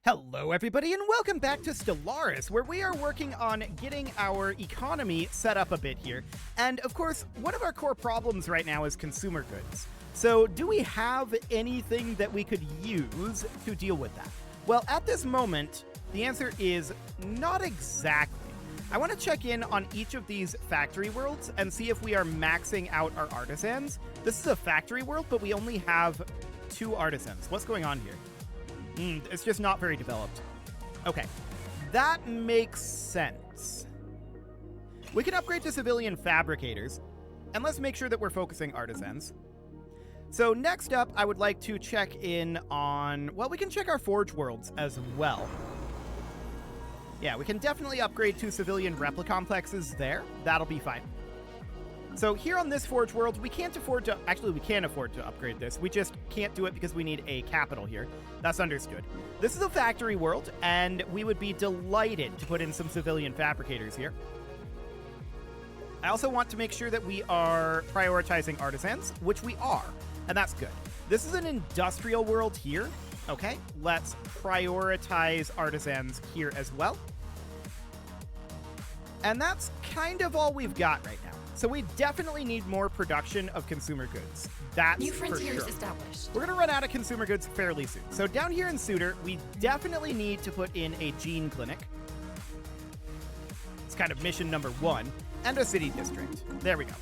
Hello everybody and welcome back to Stellaris, where we are working on getting our economy set up a bit here. And of course, one of our core problems right now is consumer goods. So do we have anything that we could use to deal with that? Well, at this moment, the answer is not exactly. I want to check in on each of these factory worlds and see if we are maxing out our artisans. This is a factory world, but we only have 2 artisans. What's going on here? It's just not very developed. Okay, that makes sense. We can upgrade to civilian fabricators, and let's make sure that we're focusing artisans. So next up, I would like to check in on, well, we can check our forge worlds as well. Yeah, we can definitely upgrade to civilian replica complexes there. That'll be fine. So here on this forge world, we can't afford to, actually we can afford to upgrade this. We just can't do it because we need a capital here. That's understood. This is a factory world, and we would be delighted to put in some civilian fabricators here. I also want to make sure that we are prioritizing artisans, which we are, and that's good. This is an industrial world here. Okay, let's prioritize artisans here as well. And that's kind of all we've got right now. So we definitely need more production of consumer goods. That's New for frontiers sure. established. We're going to run out of consumer goods fairly soon. So down here in Suter, we definitely need to put in a gene clinic. It's kind of mission number 1. And a city district. There we go.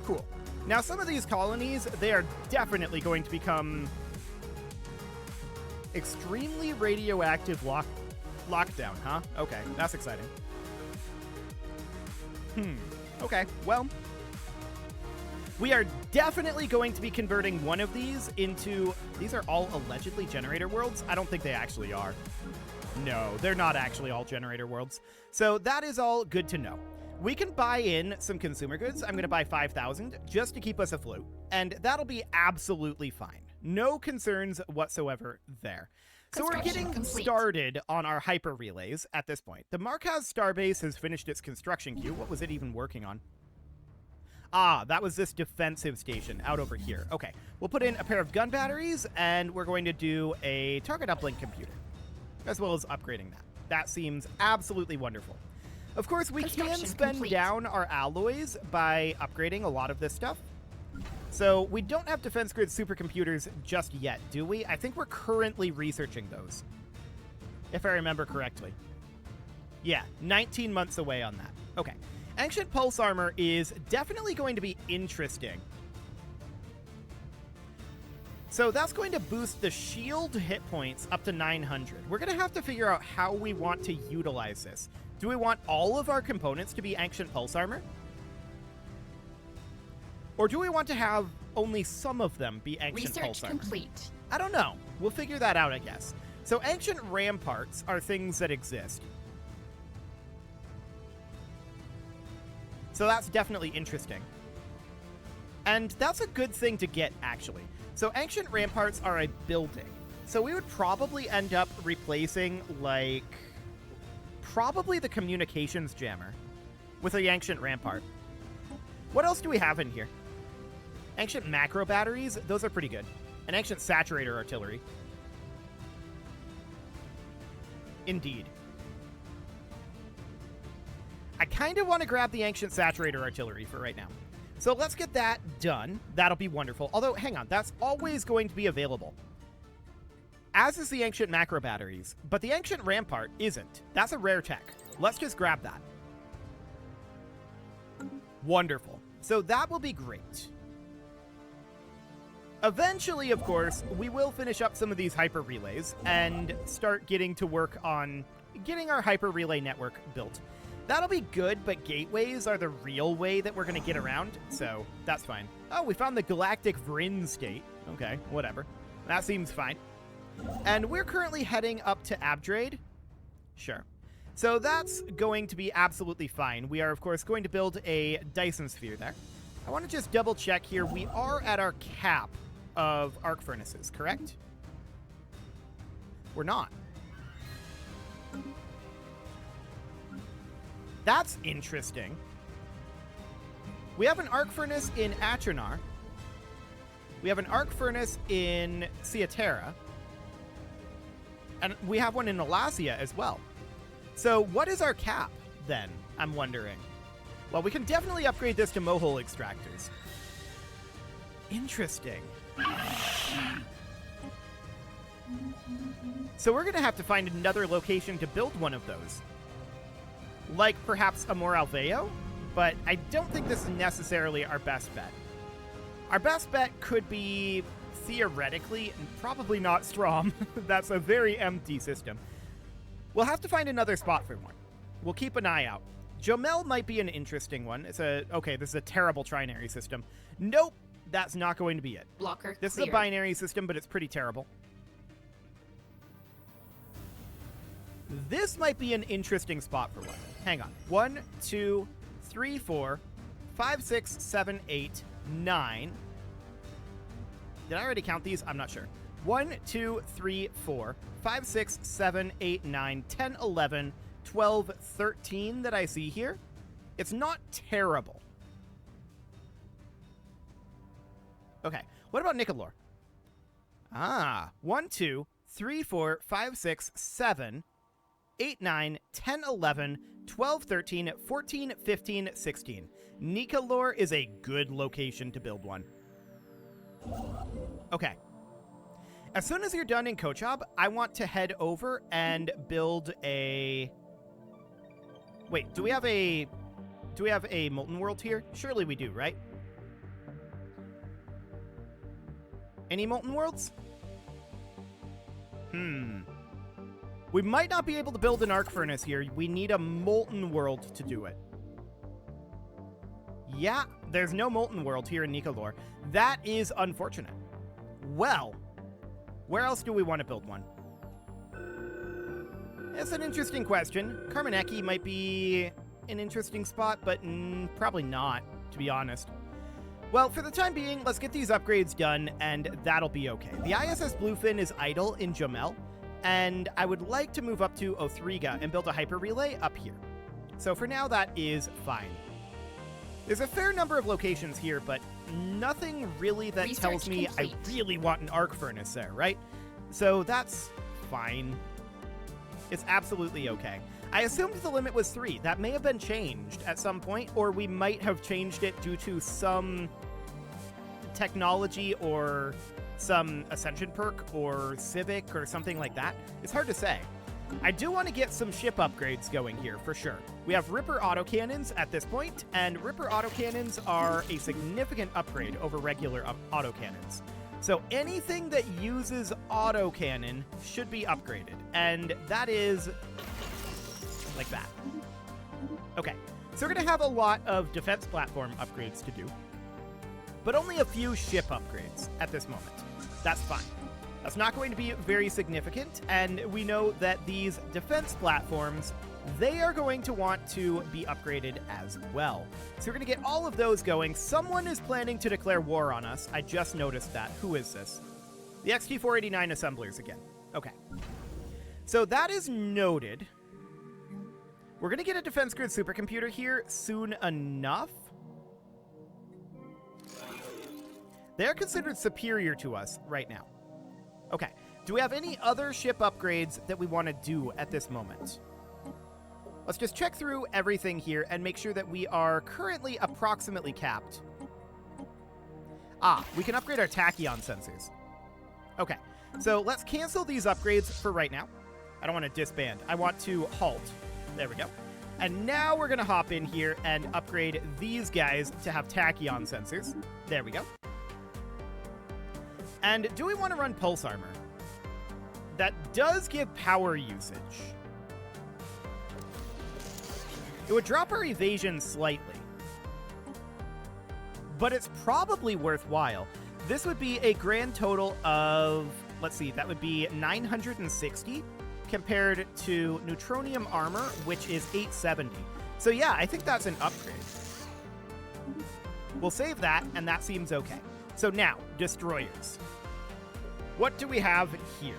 Cool. Now some of these colonies, they are definitely going to become extremely radioactive lockdown, huh? Okay, that's exciting. Okay, well, we are definitely going to be converting one of these into, these are all allegedly generator worlds? I don't think they actually are. No, they're not actually all generator worlds. So that is all good to know. We can buy in some consumer goods. I'm going to buy 5,000 just to keep us afloat, and that'll be absolutely fine. No concerns whatsoever there. So we're getting started on our hyper relays at this point. The Markaz Starbase has finished its construction queue. What was it even working on? Ah, that was this defensive station out over here. Okay, we'll put in a pair of gun batteries, and we're going to do a target uplink computer, as well as upgrading that. That seems absolutely wonderful. Of course, we can spend down our alloys by upgrading a lot of this stuff. So we don't have defense grid supercomputers just yet, do we? I think we're currently researching those, if I remember correctly. Yeah, 19 months away on that. Okay. Ancient Pulse Armor is definitely going to be interesting. So that's going to boost the shield hit points up to 900. We're going to have to figure out how we want to utilize this. Do we want all of our components to be Ancient Pulse Armor? Or do we want to have only some of them be Ancient Pulse Armor? Research complete. I don't know. We'll figure that out, I guess. So Ancient Ramparts are things that exist. So that's definitely interesting. And that's a good thing to get, actually. So Ancient Ramparts are a building. So we would probably end up replacing, like, probably the Communications Jammer with a Ancient Rampart. What else do we have in here? Ancient Macro Batteries, those are pretty good. An Ancient Saturator Artillery. Indeed. I kind of want to grab the Ancient Saturator Artillery for right now. So let's get that done. That'll be wonderful. Although, hang on, that's always going to be available. As is the Ancient Macro Batteries, but the Ancient Rampart isn't. That's a rare tech. Let's just grab that. Wonderful. So that will be great. Eventually, of course, we will finish up some of these hyper relays and start getting to work on getting our hyper relay network built. That'll be good, but gateways are the real way that we're going to get around, so that's fine. Oh, we found the Galactic Vryn state. Okay, whatever. That seems fine. And we're currently heading up to Abdrade. Sure. So that's going to be absolutely fine. We are, of course, going to build a Dyson Sphere there. I want to just double check here. We are at our cap of arc furnaces, correct? We're not. That's interesting. We have an arc furnace in Atronar. We have an arc furnace in Ciatera. And we have one in Alasia as well. So what is our cap, then, I'm wondering? Well, we can definitely upgrade this to mohole extractors. Interesting. So we're going to have to find another location to build one of those. Like perhaps a more Alveo? But I don't think this is necessarily our best bet. Our best bet could be, theoretically, and probably not Strom. That's a very empty system. We'll have to find another spot for one. We'll keep an eye out. Jomel might be an interesting one. Okay, this is a terrible trinary system. Nope, that's not going to be it. Blocker This cleared. is a binary system, but it's pretty terrible. This might be an interesting spot for one. Hang on. 1, 2, 3, 4, 5, 6, 7, 8, 9. Did I already count these? I'm not sure. 1, 2, 3, 4, 5, 6, 7, 8, 9, 10, 11, 12, 13 that I see here. It's not terrible. Okay, what about Nicolor? 1, 2, 3, 4, 5, 6, 7, 8, 9, 10, 11, 12, 13, 14, 15, 16. Nicolor is a good location to build one. Okay. As soon as you're done in Kochab, I want to head over and build a... Wait, do we have a Molten World here? Surely we do, right? Any Molten Worlds? We might not be able to build an arc furnace here. We need a Molten World to do it. Yeah, there's no Molten World here in Nicolor. That is unfortunate. Well, where else do we want to build one? It's an interesting question. Carmaneki might be an interesting spot, but probably not, to be honest. Well, for the time being, let's get these upgrades done, and that'll be okay. The ISS Bluefin is idle in Jomel, and I would like to move up to Othriga and build a hyper relay up here. So for now, that is fine. There's a fair number of locations here, but nothing really that Research tells me complete. I really want an arc furnace there, right? So that's fine. It's absolutely okay. I assumed the limit was 3. That may have been changed at some point, or we might have changed it due to some technology or some Ascension perk or Civic or something like that. It's hard to say. I do want to get some ship upgrades going here, for sure. We have Ripper autocannons at this point, and Ripper autocannons are a significant upgrade over regular autocannons. So anything that uses autocannon should be upgraded, and that is like that. Okay, so we're going to have a lot of defense platform upgrades to do, but only a few ship upgrades at this moment. That's fine. That's not going to be very significant, and we know that these defense platforms, they are going to want to be upgraded as well. So we're going to get all of those going. Someone is planning to declare war on us. I just noticed that. Who is this? The XT489 assemblers again. Okay. So that is noted. We're going to get a defense grid supercomputer here soon enough. They're considered superior to us right now. Okay, do we have any other ship upgrades that we want to do at this moment? Let's just check through everything here and make sure that we are currently approximately capped. We can upgrade our tachyon sensors. Okay, so let's cancel these upgrades for right now. I don't want to disband. I want to halt. There we go. And now we're going to hop in here and upgrade these guys to have tachyon sensors. There we go. And do we want to run pulse armor? That does give power usage. It would drop our evasion slightly, but it's probably worthwhile. This would be a grand total of, let's see, that would be 960 compared to neutronium armor, which is 870. So yeah, I think that's an upgrade. We'll save that, and that seems okay. So now, destroyers. What do we have here?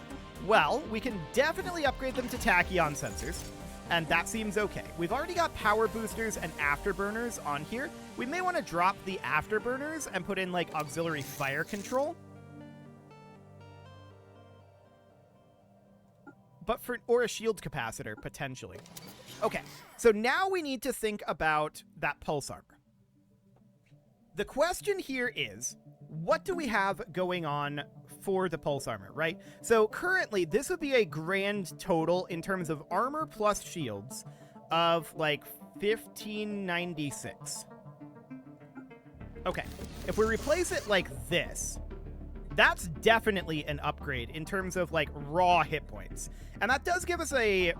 Well, we can definitely upgrade them to tachyon sensors, and that seems okay. We've already got power boosters and afterburners on here. We may want to drop the afterburners and put in, like, auxiliary fire control. or a shield capacitor, potentially. Okay, so now we need to think about that pulse armor. The question here is, what do we have going on for the pulse armor, right? So currently, this would be a grand total in terms of armor plus shields of like 1596. Okay, if we replace it like this, that's definitely an upgrade in terms of like raw hit points. And that does give us a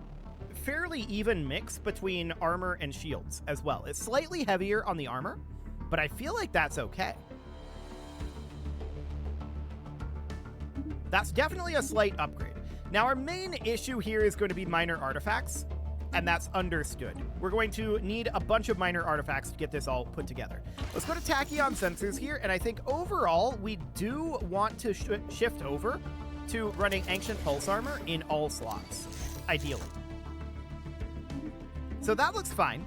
fairly even mix between armor and shields as well. It's slightly heavier on the armor, but I feel like that's okay. That's definitely a slight upgrade. Now, our main issue here is going to be minor artifacts, and that's understood. We're going to need a bunch of minor artifacts to get this all put together. Let's go to Tachyon Sensors here, and I think overall, we do want to shift over to running Ancient Pulse Armor in all slots, ideally. So that looks fine.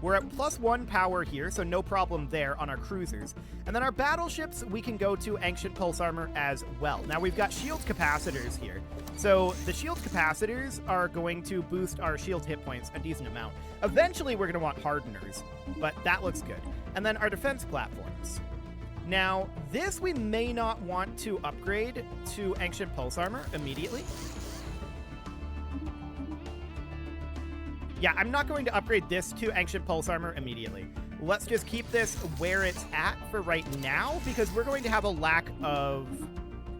We're at +1 power here, so no problem there on our cruisers. And then our battleships, we can go to Ancient Pulse Armor as well. Now, we've got shield capacitors here. So the shield capacitors are going to boost our shield hit points a decent amount. Eventually, we're going to want hardeners, but that looks good. And then our defense platforms. Now, this we may not want to upgrade to Ancient Pulse Armor immediately. Yeah, I'm not going to upgrade this to Ancient Pulse Armor immediately. Let's just keep this where it's at for right now, because we're going to have a lack of...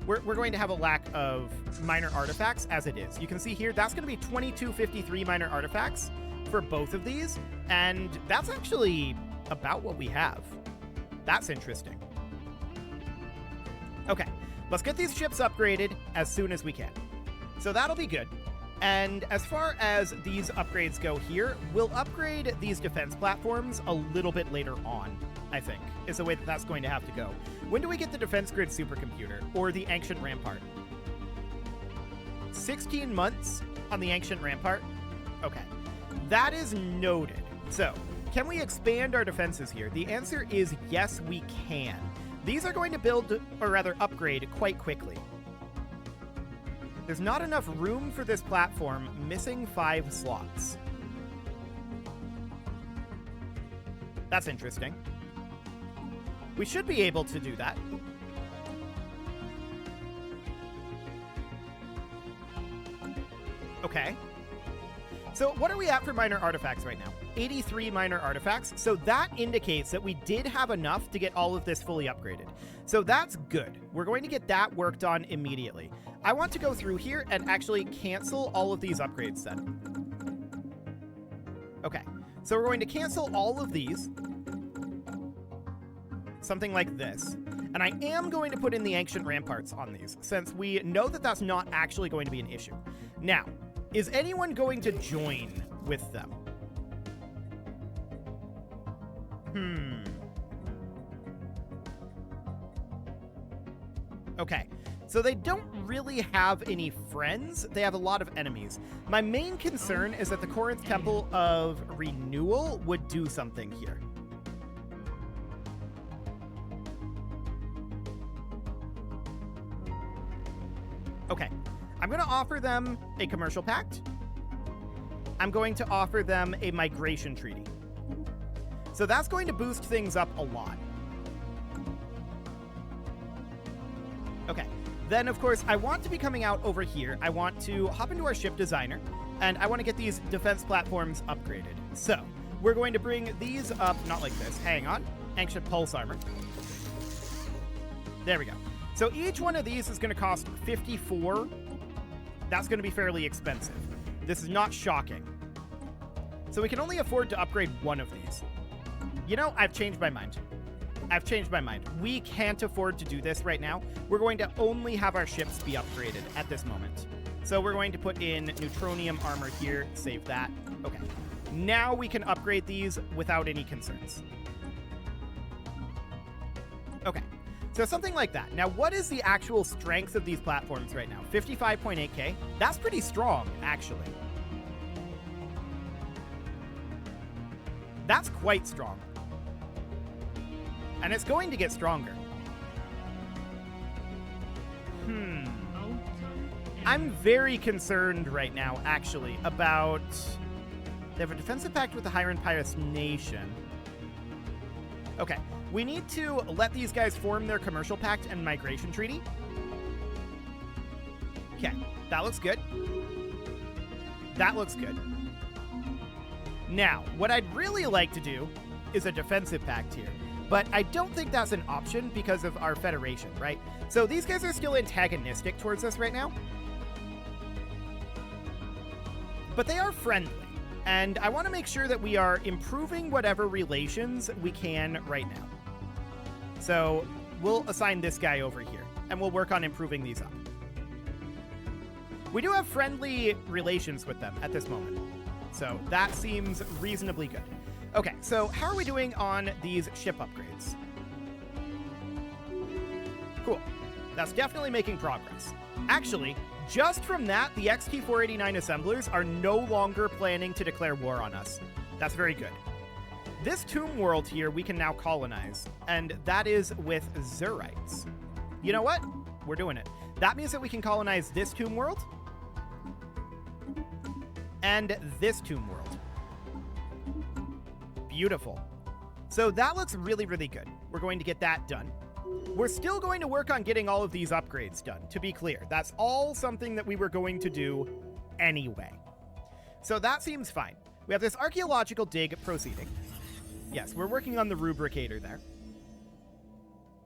We're going to have a lack of minor artifacts as it is. You can see here, that's going to be 2253 minor artifacts for both of these, and that's actually about what we have. That's interesting. Okay, let's get these ships upgraded as soon as we can. So that'll be good. And as far as these upgrades go here, we'll upgrade these defense platforms a little bit later on, I think, is the way that that's going to have to go. When do we get the Defense Grid Supercomputer, or the Ancient Rampart? 16 months on the Ancient Rampart? Okay, that is noted. So, can we expand our defenses here? The answer is yes, we can. These are going to build, or rather upgrade, quite quickly. There's not enough room for this platform, missing 5 slots. That's interesting. We should be able to do that. Okay. So what are we at for minor artifacts right now? 83 minor artifacts. So that indicates that we did have enough to get all of this fully upgraded. So that's good. We're going to get that worked on immediately. I want to go through here and actually cancel all of these upgrades then. Okay, so we're going to cancel all of these. Something like this. And I am going to put in the Ancient Ramparts on these, since we know that that's not actually going to be an issue. Now, is anyone going to join with them? Okay, so they don't really have any friends. They have a lot of enemies. My main concern is that the Corinth Temple of Renewal would do something here. Okay, I'm going to offer them a commercial pact. I'm going to offer them a migration treaty. So that's going to boost things up a lot. Okay, then of course I want to be coming out over here. I want to hop into our ship designer, and I want to get these defense platforms upgraded. So we're going to bring these up, not like this, hang on, Ancient Pulse Armor. There we go. So each one of these is going to cost 54. That's going to be fairly expensive. This is not shocking. So we can only afford to upgrade one of these. You know, I've changed my mind. I've changed my mind. We can't afford to do this right now. We're going to only have our ships be upgraded at this moment. So we're going to put in neutronium armor here, save that. Okay. Now we can upgrade these without any concerns. Okay. So something like that. Now, what is the actual strength of these platforms right now? 55.8k? That's pretty strong, actually. That's quite strong. And it's going to get I'm very concerned right now, actually, about... They have a defensive pact with the Hyran Pious Nation. Okay, we need to let these guys form their commercial pact and migration treaty. Okay, that looks good. That looks good. Now, what I'd really like to do is a defensive pact here. But I don't think that's an option because of our federation, right? So these guys are still antagonistic towards us right now. But they are friendly. And I want to make sure that we are improving whatever relations we can right now. So we'll assign this guy over here, and we'll work on improving these up. We do have friendly relations with them at this moment. So that seems reasonably good. Okay, so how are we doing on these ship upgrades? Cool. That's definitely making progress. Actually, just from that, the XT-489 assemblers are no longer planning to declare war on us. That's very good. This tomb world here we can now colonize, and that is with Zurites. You know what? We're doing it. That means that we can colonize this tomb world and this tomb world. Beautiful. So that looks really, really good. We're going to get that done. We're still going to work on getting all of these upgrades done, to be clear. That's all something that we were going to do anyway. So that seems fine. We have this archaeological dig proceeding. Yes, we're working on the rubricator there.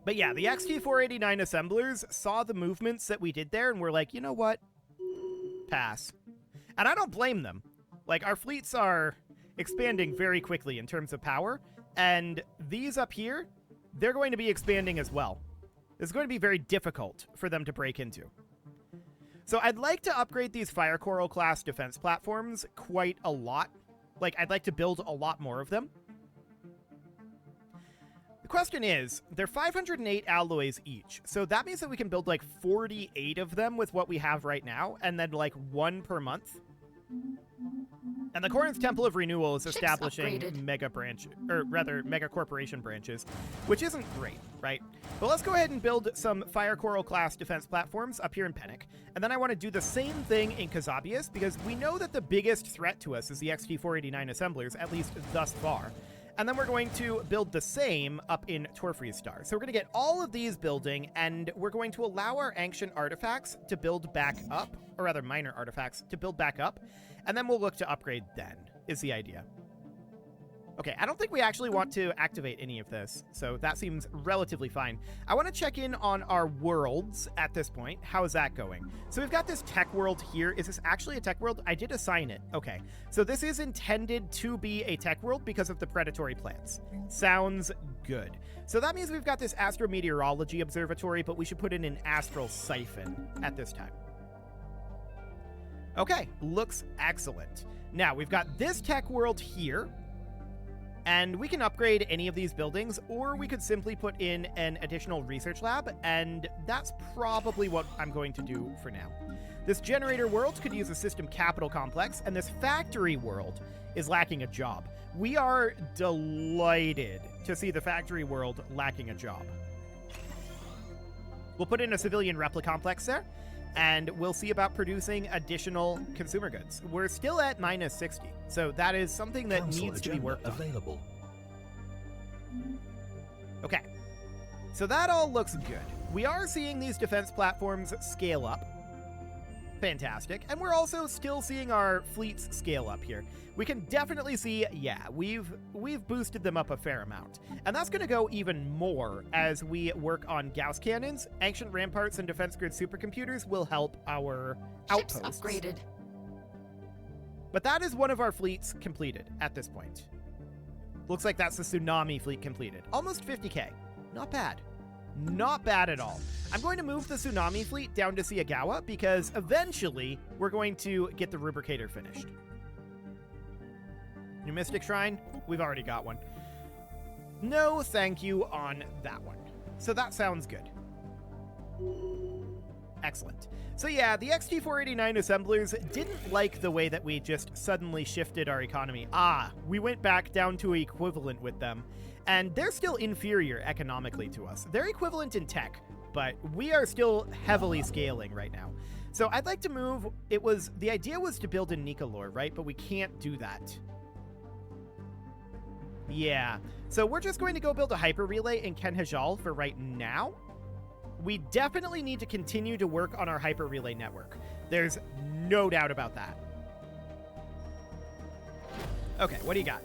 But yeah, the XT-489 assemblers saw the movements that we did there and were like, you know what? Pass. And I don't blame them. Like, our fleets are expanding very quickly in terms of power, and these up here, they're going to be expanding as well. It's going to be very difficult for them to break into. So I'd like to upgrade these Fire Coral class defense platforms quite a lot. Like, I'd like to build a lot more of them. The question is, they're 508 alloys each, so that means that we can build like 48 of them with what we have right now, and then like one per month. And the Corinth Temple of Renewal is establishing mega corporation branches, which isn't great, right? But let's go ahead and build some Fire Coral class defense platforms up here in Pennick. And then I want to do the same thing in Kazabius, because we know that the biggest threat to us is the XT-489 assemblers, at least thus far. And then we're going to build the same up in Torfreeze Star. So we're going to get all of these building, and we're going to allow our ancient artifacts to build back up, or rather minor artifacts to build back up, and then we'll look to upgrade then, is the idea. Okay, I don't think we actually want to activate any of this, so that seems relatively fine. I want to check in on our worlds at this point. How is that going? So we've got this tech world here. Is this actually a tech world? I did assign it. Okay, so this is intended to be a tech world because of the predatory plants. Sounds good. So that means we've got this astrometeorology observatory, but we should put in an astral siphon at this time. Okay, looks excellent. Now, we've got this tech world here, and we can upgrade any of these buildings, or we could simply put in an additional research lab, and that's probably what I'm going to do for now. This generator world could use a system capital complex, and this factory world is lacking a job. We are delighted to see the factory world lacking a job. We'll put in a civilian replica complex there, and we'll see about producing additional consumer goods. We're still at minus 60, so that is something that needs to be worked on. Available. Okay, so that all looks good. We are seeing these defense platforms scale up. Fantastic. And we're also still seeing our fleets scale up here. We can definitely see, yeah, we've boosted them up a fair amount. And that's going to go even more as we work on Gauss cannons. Ancient ramparts and defense grid supercomputers will help our outposts. Ships upgraded. But that is one of our fleets completed at this point. Looks like that's the Tsunami fleet completed. Almost 50k. Not bad. Not bad at all. I'm going to move the Tsunami fleet down to Siagawa because eventually we're going to get the Rubricator finished. New Mystic Shrine? We've already got one. No thank you on that one. So that sounds good. Excellent. So yeah, the XT-489 assemblers didn't like the way that we just suddenly shifted our economy. We went back down to equivalent with them. And they're still inferior economically to us. They're equivalent in tech, but we are still heavily scaling right now. So I'd like to move. The idea was to build in Nicolor, right? But we can't do that. Yeah. So we're just going to go build a hyper relay in Kenhajal for right now. We definitely need to continue to work on our hyper relay network. There's no doubt about that. Okay, what do you got?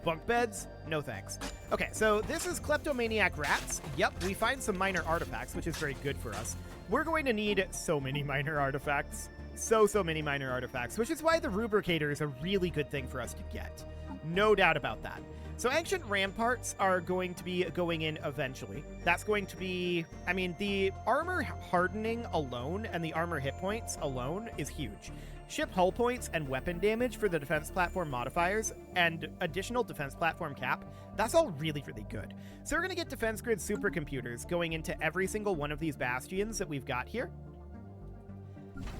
Bunk beds? No thanks. Okay, so this is Kleptomaniac Rats. Yep, we find some minor artifacts, which is very good for us. We're going to need so many minor artifacts. So many minor artifacts, which is why the Rubricator is a really good thing for us to get. No doubt about that. So Ancient Ramparts are going to be going in eventually. That's going to be, I mean, the armor hardening alone and the armor hit points alone is huge. Ship hull points and weapon damage for the defense platform modifiers and additional defense platform cap, that's all really, really good. So we're going to get defense grid supercomputers going into every single one of these bastions that we've got here.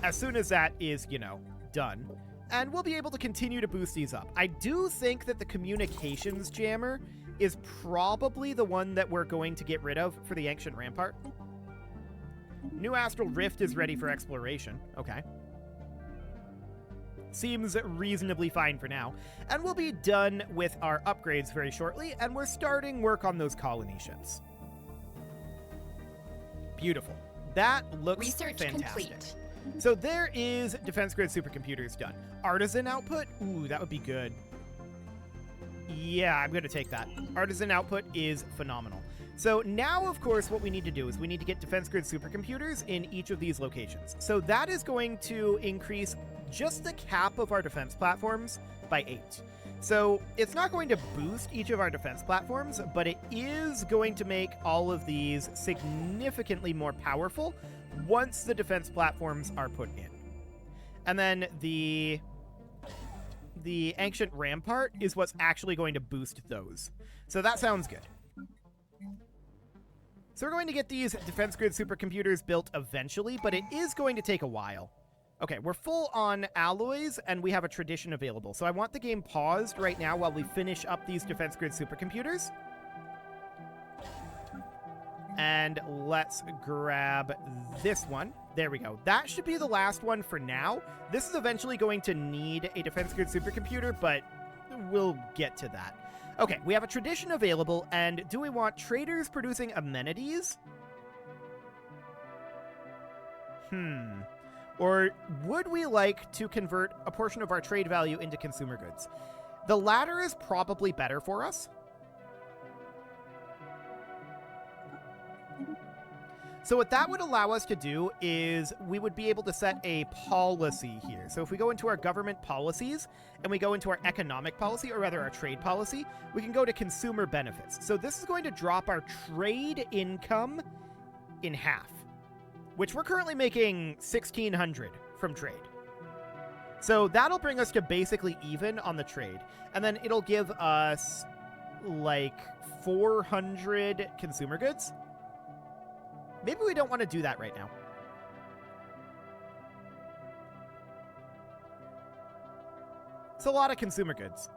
As soon as that is, you know, done. And we'll be able to continue to boost these up. I do think that the communications jammer is probably the one that we're going to get rid of for the Ancient Rampart. New Astral Rift is ready for exploration. Okay. Seems reasonably fine for now. And we'll be done with our upgrades very shortly, and we're starting work on those colony ships. Beautiful. That looks fantastic. Complete. So there is defense grid supercomputers done. Artisan output? Ooh, that would be good. Yeah, I'm going to take that. Artisan output is phenomenal. So now, of course, what we need to do is we need to get defense grid supercomputers in each of these locations. So that is going to increase just the cap of our defense platforms by 8. So it's not going to boost each of our defense platforms, but it is going to make all of these significantly more powerful once the defense platforms are put in. And then the Ancient Rampart is what's actually going to boost those. So that sounds good. So we're going to get these defense grid supercomputers built eventually, but it is going to take a while. Okay, we're full on alloys, and we have a tradition available. So I want the game paused right now while we finish up these defense grid supercomputers. And let's grab this one. There we go. That should be the last one for now. This is eventually going to need a defense grid supercomputer, but we'll get to that. Okay, we have a tradition available, and do we want traders producing amenities? Or would we like to convert a portion of our trade value into consumer goods? The latter is probably better for us. So what that would allow us to do is we would be able to set a policy here. So if we go into our government policies and we go into our economic policy, or rather our trade policy, we can go to consumer benefits. So this is going to drop our trade income in half, which we're currently making 1,600 from trade. So that'll bring us to basically even on the trade. And then it'll give us like 400 consumer goods. Maybe we don't want to do that right now. It's a lot of consumer goods.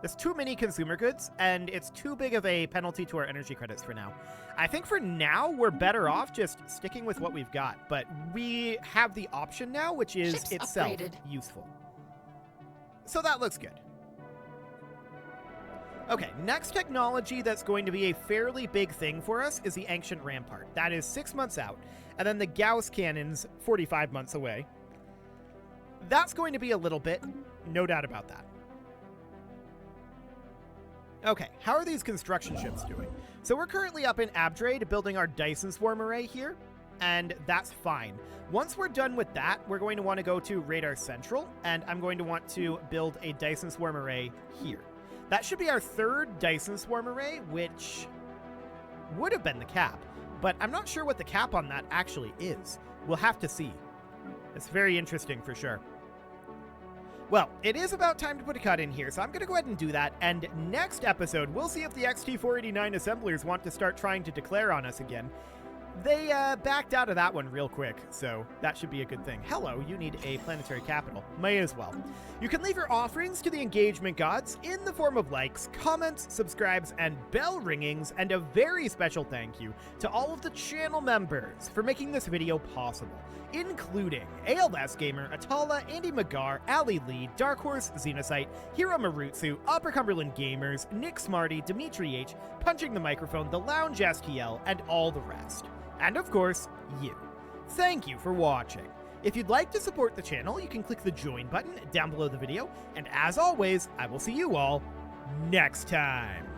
There's too many consumer goods, and it's too big of a penalty to our energy credits for now. I think for now, we're better off just sticking with what we've got, but we have the option now, which is Ships itself upgraded. Useful. So that looks good. Okay, next technology that's going to be a fairly big thing for us is the Ancient Rampart. That is 6 months out. And then the Gauss Cannon's 45 months away. That's going to be a little bit, no doubt about that. Okay, how are these construction ships doing? So we're currently up in Abdrade building our Dyson Swarm Array here, and that's fine. Once we're done with that, we're going to want to go to Radar Central, and I'm going to want to build a Dyson Swarm Array here. That should be our third Dyson Swarm Array, which would have been the cap, but I'm not sure what the cap on that actually is. We'll have to see. It's very interesting for sure. Well, it is about time to put a cut in here, so I'm going to go ahead and do that, and next episode, we'll see if the XT489 assemblers want to start trying to declare on us again. They backed out of that one real quick, so that should be a good thing. Hello, you need a planetary capital. May as well. You can leave your offerings to the engagement gods in the form of likes, comments, subscribes, and bell ringings, and a very special thank you to all of the channel members for making this video possible, including ALS Gamer, Atala, Andy Magar, Ali Lee, Dark Horse, Xenocyte, Hiro Marutsu, Upper Cumberland Gamers, Nick Smarty, Dimitri H, Punching the Microphone, The Lounge STL, and all the rest. And of course, you. Thank you for watching. If you'd like to support the channel, you can click the join button down below the video, and as always, I will see you all next time.